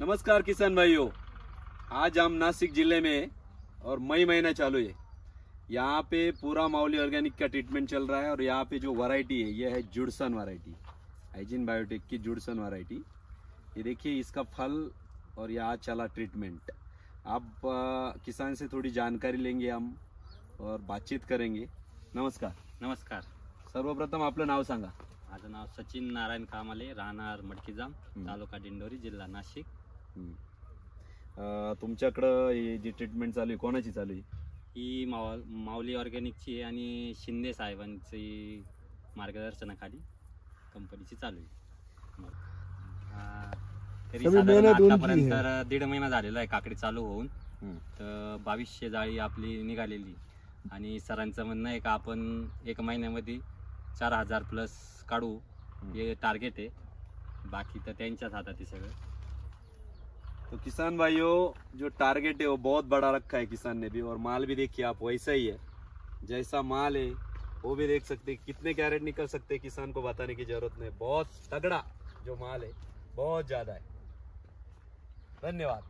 नमस्कार किसान भाइयों, आज हम नासिक जिले में और मई महीना चालू है। यहाँ पे पूरा माउली ऑर्गेनिक का ट्रीटमेंट चल रहा है और यहाँ पे जो वैरायटी है ये है जुड़सन वैरायटी, हाइजीन बायोटेक की जुड़सन वैरायटी। ये देखिए इसका फल और यहाँ चला ट्रीटमेंट। अब किसान से थोड़ी जानकारी लेंगे हम और बातचीत करेंगे। नमस्कार. नमस्कार. सर्वप्रथम आपलं नाव सांगा. माझं नाव सचिन नारायण कामाले, राहणार मडकीजाम, तालुका दिंडोरी, जिल्हा नाशिक. तुमच्याकडं ही जी ट्रीटमेंट चालू आहे कोणाची चालू आहे? ही माऊली ऑर्गॅनिकची आहे आणि शिंदे साहेबांची मार्गदर्शनाखाली कंपनीची चालू आहे. तरी साधारण आतापर्यंत 1.5 महिना झालेला आहे काकडी चालू होऊन. तर 2200 जाळी आपली निघालेली आणि सरांचं म्हणणं आहे का आपण 1 महिन्यामध्ये 4000 प्लस काढू, ये टारगेट है. बाकी तो त्यांच्याच हातात आहे सगळं. तो किसान भाइयों, जो टारगेट है वो बहुत बड़ा रखा है किसान ने भी, और माल भी देखिए आप वैसा ही है जैसा माल है वो भी देख सकते हैं. कितने कैरेट निकल सकते हैं किसान को बताने की जरूरत नहीं. बहुत तगड़ा जो माल है, बहुत ज्यादा है. धन्यवाद.